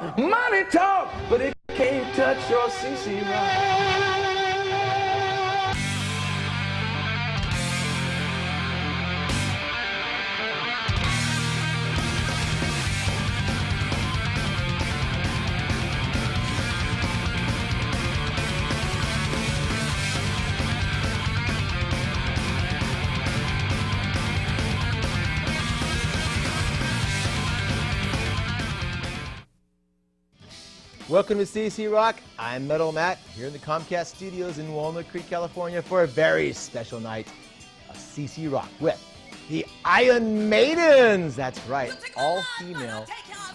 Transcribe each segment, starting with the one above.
Money talk, but it can't touch your CC Rock. Welcome to CC Rock. I'm Metal Matt here in the Comcast studios in Walnut Creek, California for a very special night of CC Rock with the Iron Maidens. That's right, all-female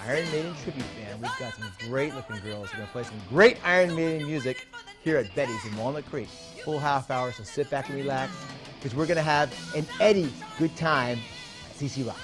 Iron Maiden tribute band. We've got some great looking girls who are going to play some great Iron Maiden music here at Betty's in Walnut Creek. Full half hour, so sit back and relax because we're going to have an Eddie good time at CC Rock.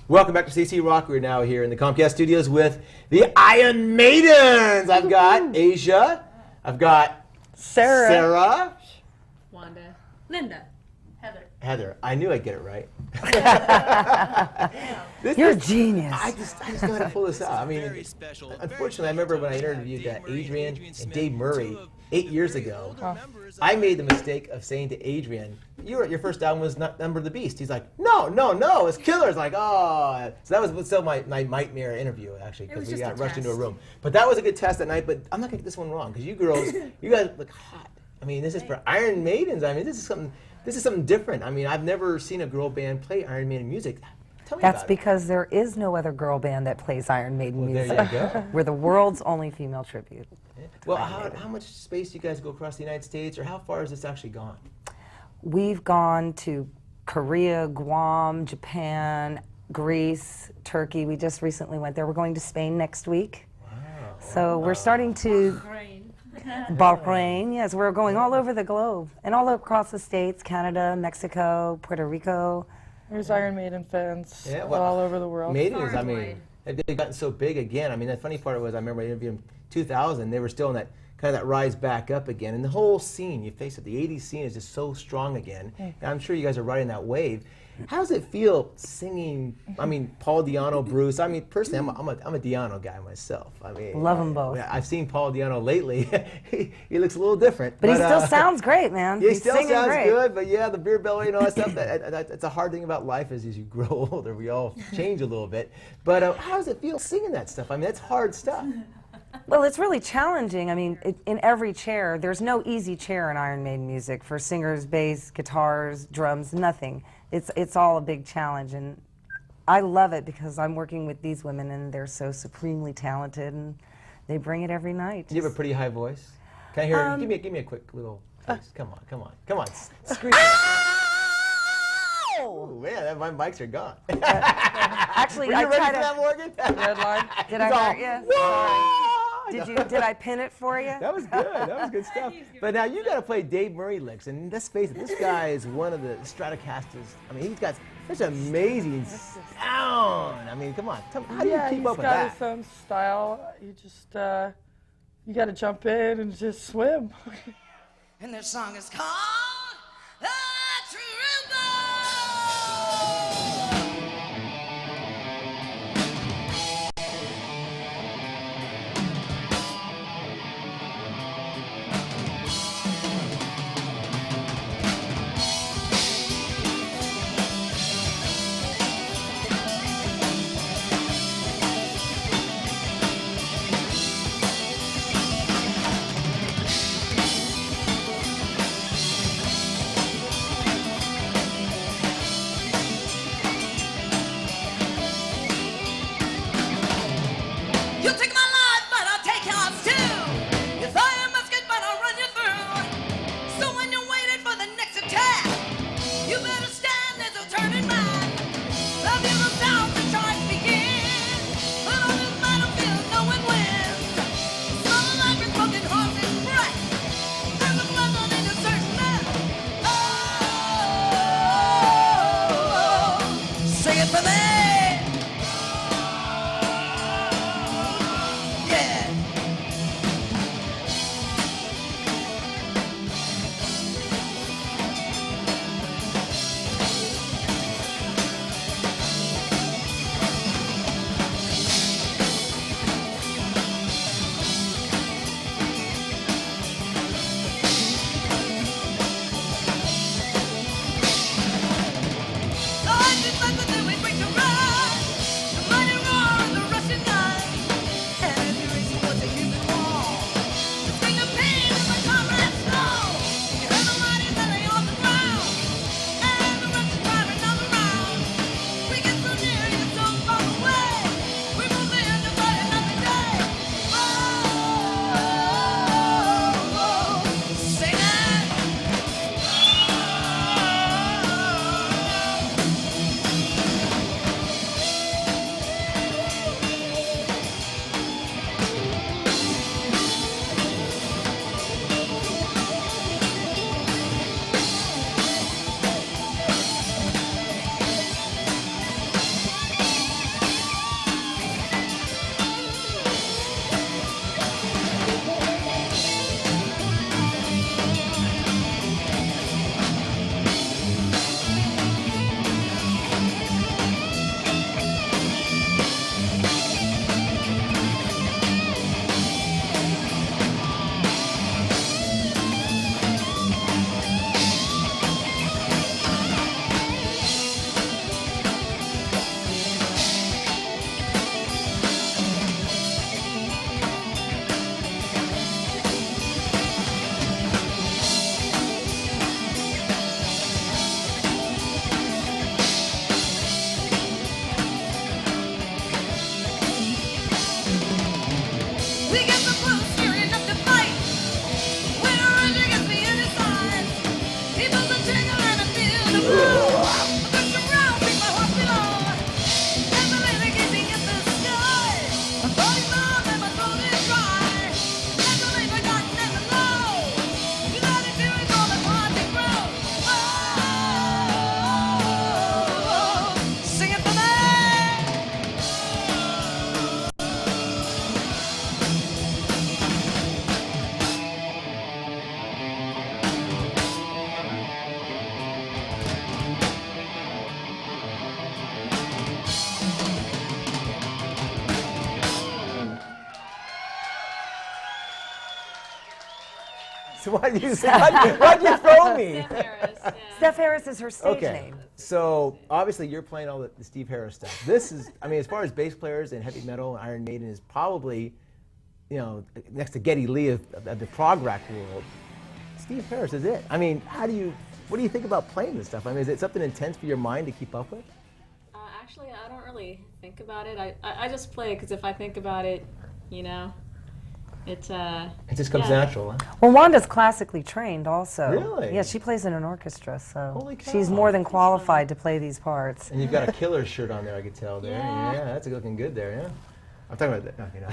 Welcome back to CC Rock. We're now here in the Comcast studios with the Iron Maidens. I've got Asia. I've got Sarah. Wanda. Linda. Heather. I knew I'd get it right. You're a genius. I just know how to pull this out. I mean, unfortunately, I remember when I interviewed Adrian and Dave Murray 8 years ago, I made the mistake of saying to Adrian, your first album was not Number of the Beast. He's like, no, it's Killers. Like, oh. So that was still my nightmare interview, actually, because we got rushed into a room. But that was a good test that night, but I'm not going to get this one wrong, because you girls, you guys look hot. I mean, this is for Iron Maidens. I mean, this is something different. I mean, I've never seen a girl band play Iron Maiden music. Tell me That's about because there is no other girl band that plays Iron Maiden music. There you go. We're the world's only female tribute. Well, how much space do you guys go across the United States, or how far has this actually gone? We've gone to Korea, Guam, Japan, Greece, Turkey. We just recently went there. We're going to Spain next week. Wow. So we're starting to... Bahrain, yes. We're going all over the globe and all across the states, Canada, Mexico, Puerto Rico. There's Iron Maiden fans all over the world. Maidens, I mean, they've gotten so big again. I mean, the funny part was, I remember I interviewed them in 2000. They were still in that kind of that rise back up again. And the whole scene, you face it, the 80s scene is just so strong again. And I'm sure you guys are riding that wave. How does it feel singing, I mean, Paul Di'Anno, Bruce? I mean, personally, I'm a Di'Anno guy myself. I mean, love them both. I've seen Paul Di'Anno lately. he looks a little different. But he still sounds great, man. He He's still singing sounds great. good, but yeah, the beer belly and all that stuff, that's a hard thing about life is as you grow older, we all change a little bit. But how does it feel singing that stuff? I mean, that's hard stuff. Well, it's really challenging. I mean, in every chair, there's no easy chair in Iron Maiden music for singers, bass, guitars, drums, nothing. It's all a big challenge, and I love it because I'm working with these women, and they're so supremely talented, and they bring it every night. Do you have a pretty high voice? Can I hear? Give me a quick little voice. Come on, scream. Oh man, my mics are gone. Actually, Were I you ready tried for that, Morgan? Red line. Did I hurt you? Sorry. Did I pin it for you? That was good. That was good stuff. But now you got to play Dave Murray licks, and let's face it, this guy is one of the Stratocasters. I mean, he's got such amazing sound. I mean, come on, how do you keep up with that? He's got his own style. You just you got to jump in and just swim. And their song is called The Troubadour. You'll take my life, but I'll take yours too. You fire a musket, but I'll run you through. So when you're waiting for the next attack, you better stand, there's no turning back. Love you the sound, the charge begins. But on this battlefield, no one wins. Smell like a broken horse's breath. And the blood running a certain death. Oh, sing it for me. So why'd you throw me? Steph Harris, yeah. Steph Harris is her stage Okay, name. so obviously you're playing all the Steve Harris stuff. This is, I mean, as far as bass players and heavy metal, Iron Maiden is probably, you know, next to Geddy Lee of the prog rock world. Steve Harris is it. I mean, what do you think about playing this stuff? I mean, is it something intense for your mind to keep up with? Actually, I don't really think about it. I just play because if I think about it, you know, it just comes natural, huh? Well, Wanda's classically trained also. Really? Yeah, she plays in an orchestra, so Holy cow. she's more than qualified to play these parts. And you've got a killer shirt on there, I could tell there. Yeah. Yeah, that's looking good there, yeah. I'm talking about that. No, you know.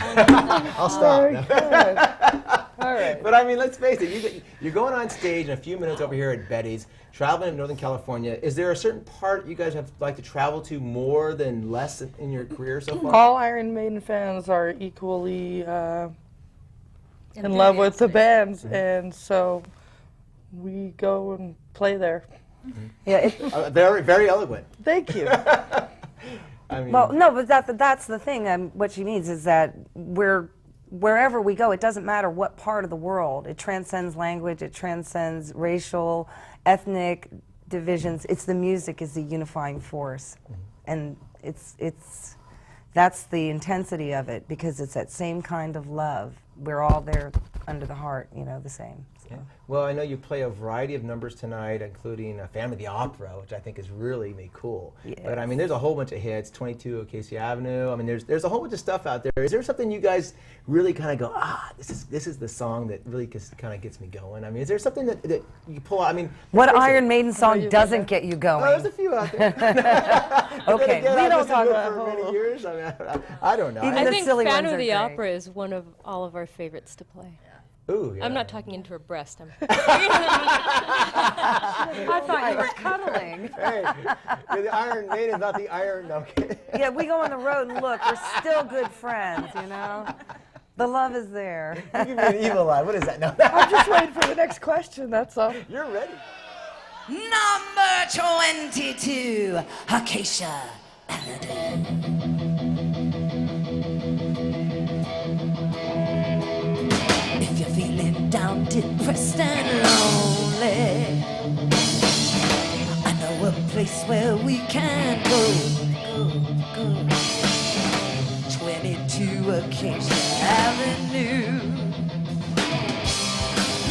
I'll stop. All right. But I mean, let's face it, you're going on stage in a few minutes over here at Betty's, traveling in Northern California. Is there a certain part you guys have like to travel to more than less in your career so far? All Iron Maiden fans are equally in love with the bands, and so we go and play there. Yeah. Very, very eloquent. Thank you. I mean, Well, no, but that's the thing. What she means is that wherever we go, it doesn't matter what part of the world. It transcends language. It transcends racial, ethnic divisions. It's the music is the unifying force, and that's the intensity of it because it's that same kind of love. We're all there under the heart, you know, the same. So. yeah. Well, I know you play a variety of numbers tonight, including Family of the Opera, which I think is really cool. Yes. But I mean, there's a whole bunch of hits, 22 of Casey Avenue. I mean, there's a whole bunch of stuff out there. Is there something you guys really kind of go, this is the song that really kind of gets me going? I mean, is there something that you pull out? I mean, What let's face Iron it. Maiden song doesn't get you going? Oh, there's a few out there. Okay, Again, we I've don't listened talk to it about for many whole- years. I mean, I don't know. Even I the think silly Phantom ones of are the great. Opera is one of all of our favorites to play. Ooh, yeah. I'm not talking into her breast. I'm I thought you were cuddling. Hey, the Iron Maiden, not the Iron. No, okay. Yeah, we go on the road and look, we're still good friends, you know? The love is there. You give me an evil eye. What is that? No, I'm just waiting for the next question, that's all. you're ready. Number 22, Acacia If you're feeling down, depressed and lonely, I know a place where we can go. 22 Acacia Avenue.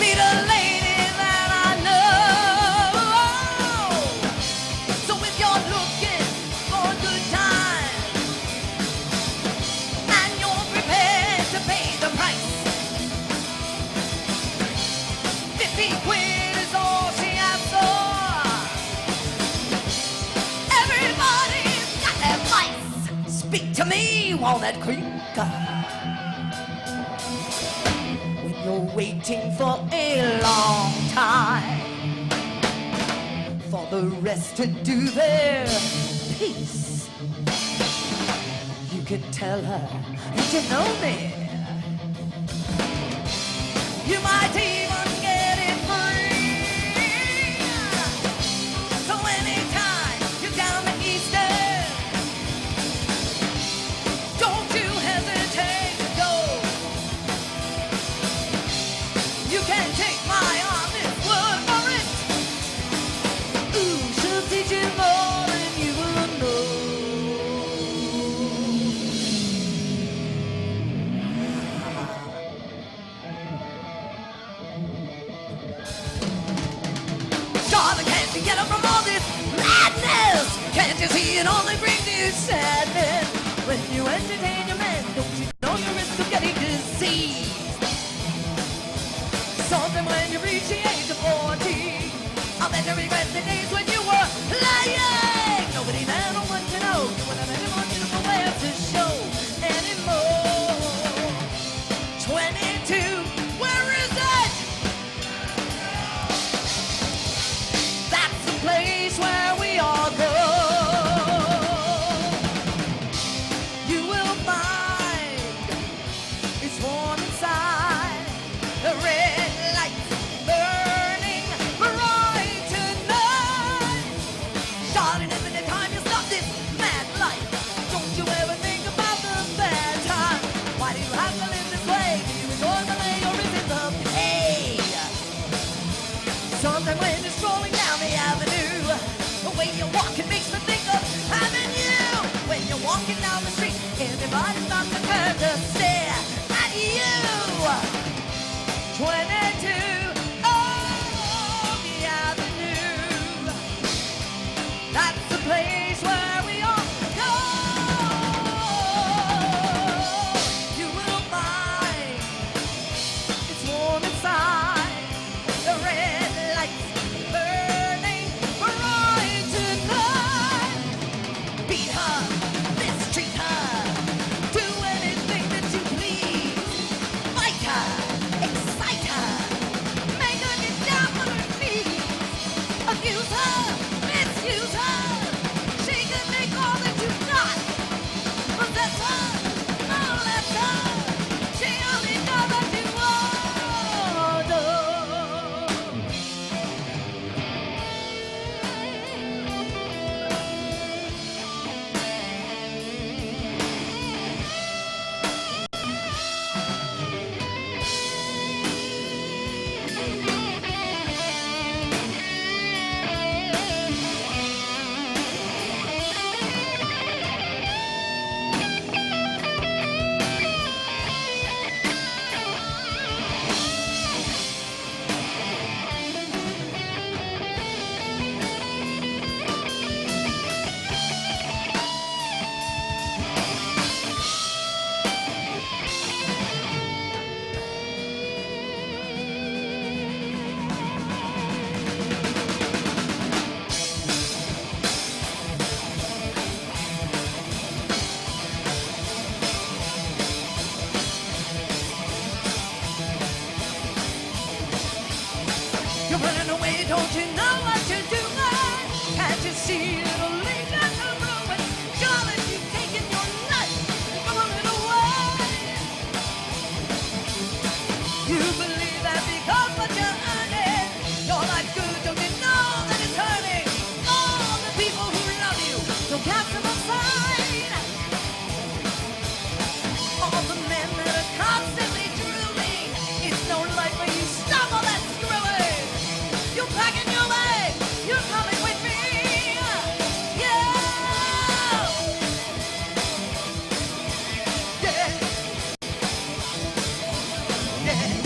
Meet a lady that I know. So if you're looking for a good time and you're prepared to pay the price, 50 quid is all she asks for. Everybody's got their vice. Speak to me, Walnut Creek. When you're waiting for a long time for the rest to do their piece, you can tell her that you know me. You might even get it free. So anytime you're down the Eastern, don't you hesitate to go. You can take my honest word for it. Ooh, she'll teach you more than you will know. Darling, can't you get up from all this madness? Can't you see it only brings you sadness? When you entertain your man, don't you know you risk of getting disease? Something when you reach the age of 40, I'll bet you regret the days when you were lying. Nobody there don't want to know. You wouldn't have anyone beautiful way to show anymore. 22, where is it? That's the place where we all go. You will find it's warm inside. The red lights burning bright tonight. right off the curb to stare at you. 22 Oak Avenue. That's the place where we all go. You will find it's warm inside. The red lights burning bright tonight. Beat her, mistreat her, do anything that you please. Fight her, excite her, make her get down on her knees. Abuse her, misuse her. She can take all that you got. Possess her, molest her. She only knows that you adore. You're running away, don't you know what you're doing? Can't you see it'll lead you to ruin? Surely you've taken your life from a little way. You believe that because what you're earning, your life's good, don't you know that it's hurting? All the people who love you, don't cast them aside. All the men that are constantly drooling, it's no life for you, stop all that screwing. You're packing your bag, you're coming with me. Yeah. Yeah. Yeah.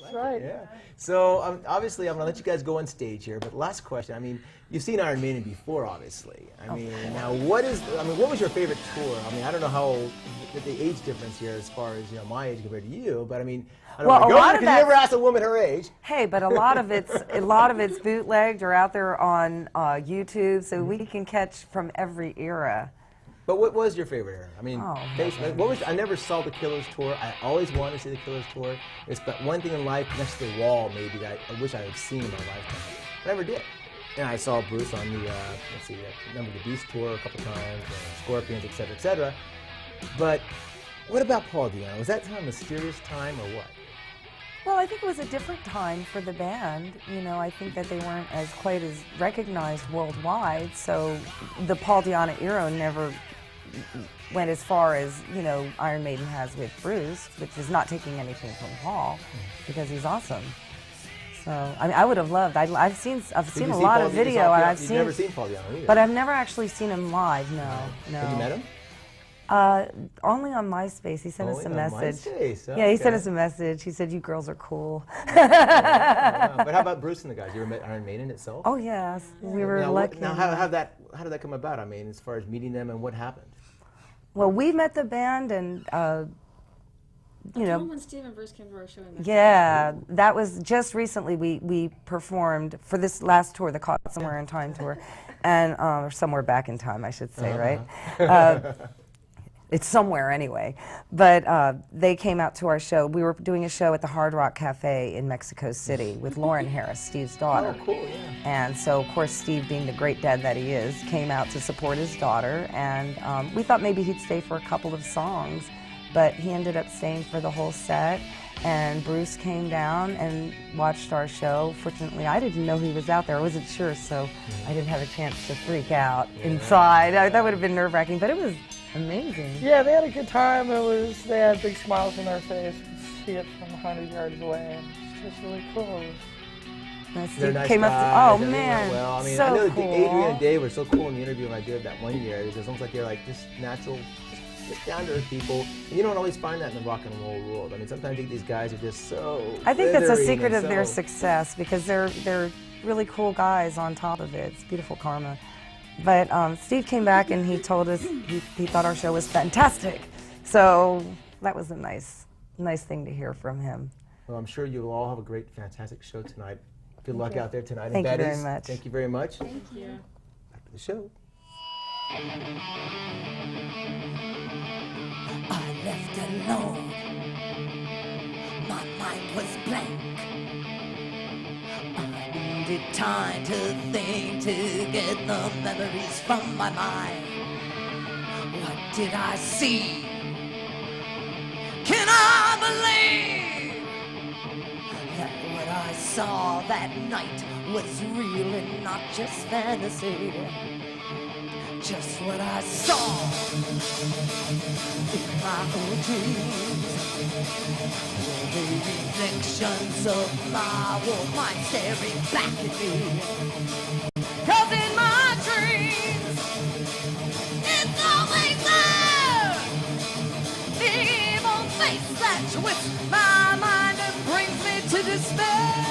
That's right. Yeah. So obviously, I'm gonna let you guys go on stage here. But last question. I mean, you've seen Iron Maiden before, obviously. I mean, now what was your favorite tour? I mean, I don't know how the age difference here, as far as my age compared to you. But I mean, I don't Well, want to a go lot there of because you never asked a woman her age. Hey, but a lot of it's bootlegged or out there on YouTube, so we can catch from every era. But what was your favorite era? I mean, Oh, what was? I never saw the Killers tour. I always wanted to see the Killers tour. It's but one thing in life next to the wall, maybe that I wish I had seen in my lifetime. I never did. And I saw Bruce on the Number the Beast tour a couple times, Scorpions, etc., etc. But what about Paul Di'Anno? Was that kind of a mysterious time or what? Well, I think it was a different time for the band. I think that they weren't quite as recognized worldwide. So the Paul Di'Anno era never went as far as Iron Maiden has with Bruce, which is not taking anything from Paul because he's awesome. So I mean, I would have loved. I've seen a lot of video, and You've never seen Paul Di'Anno either. but I've never actually seen him live. No. Have you met him? Only on MySpace. He sent us a Only on message. MySpace, Yeah, he sent okay. us a message. He said, "You girls are cool." But how about Bruce and the guys? You ever met Iron Maiden itself? Oh yes, we were Now, lucky. Now, how did that come about? I mean, as far as meeting them and what happened? Well, we met the band, and you Tell know, them when Steven first came to our show in Mexico. yeah, that was just recently. We performed for this last tour, the Caught Somewhere in Time tour, and or somewhere back in time, I should say, right? It's somewhere anyway. But they came out to our show. We were doing a show at the Hard Rock Cafe in Mexico City with Lauren Harris, Steve's daughter. Oh, cool, yeah. And so, of course, Steve, being the great dad that he is, came out to support his daughter. And we thought maybe he'd stay for a couple of songs, but he ended up staying for the whole set. And Bruce came down and watched our show. Fortunately, I didn't know he was out there. I wasn't sure, so I didn't have a chance to freak out inside. That would have been nerve-wracking, but it was amazing. Yeah, they had a good time. They had big smiles on their face. You could see it from 100 yards away, and it's just really cool. And They're Steve nice came up guys, to, oh everything went man, well. I mean, so I know cool. Adrian and Dave were so cool in the interview when I did that one year. It was almost like they're like just natural, just down to earth people. And you don't always find that in the rock and roll world. I mean, sometimes you think these guys are just so. I think that's a glittering secret and of their so- success because they're really cool guys on top of it. It's beautiful karma. But Steve came back and he told us he thought our show was fantastic. So that was a nice thing to hear from him. Well, I'm sure you'll all have a great, fantastic show tonight. Good luck out there tonight. Thank and you very Betty's, much. Thank you very much. Thank you. Back to the show. I left alone. My mind was blank. I needed time to think, to get the memories from my mind. What did I see? Can I believe that what I saw that night was real and not just fantasy? Just what I saw in my own dreams were the reflections of my own mind staring back at me. 'Cause in my dreams, it's always there. The evil face that twists my mind and brings me to despair.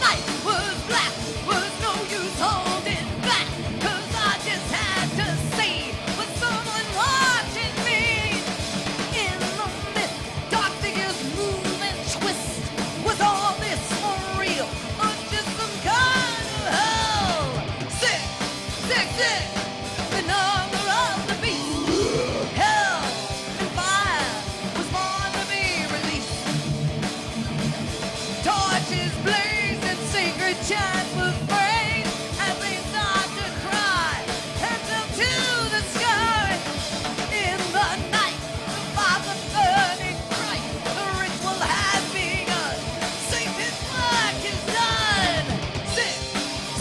Life was black, was no use holding back, 'cause I just had to see with someone watching me. In the mist, dark figures move and twist. Was all this for real, or just some kind of hell? Sick, sick, sick, the number of the beast. Hell and fire was born to be released. Torches blazed and sacred chants were prayed as they start to cry hands up to the sky. In the night, the fires are burning bright. The ritual has begun. Satan's work is done. Six,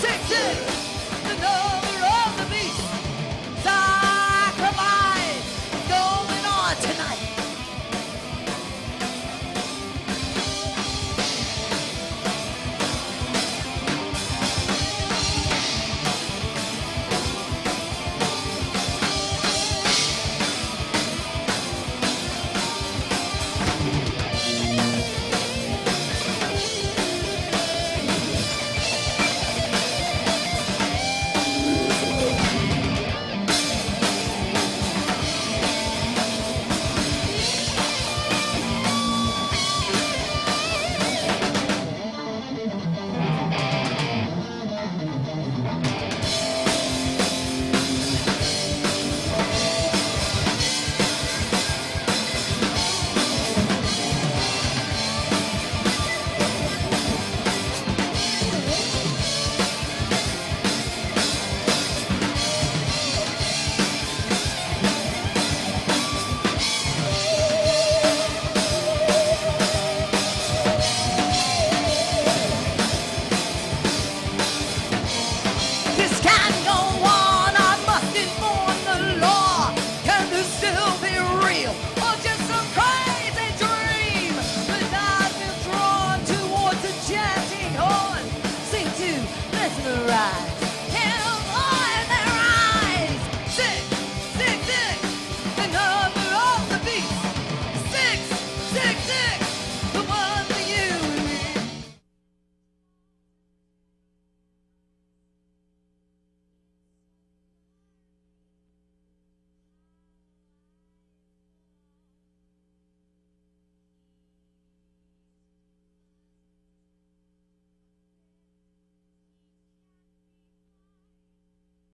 six, six, the number of the beast. Sacrifice going on tonight. This can't go on, I must inform the law. Can this still be real, or just some crazy dream? But I've been drawn towards the chanting horn, seem to mesmerize.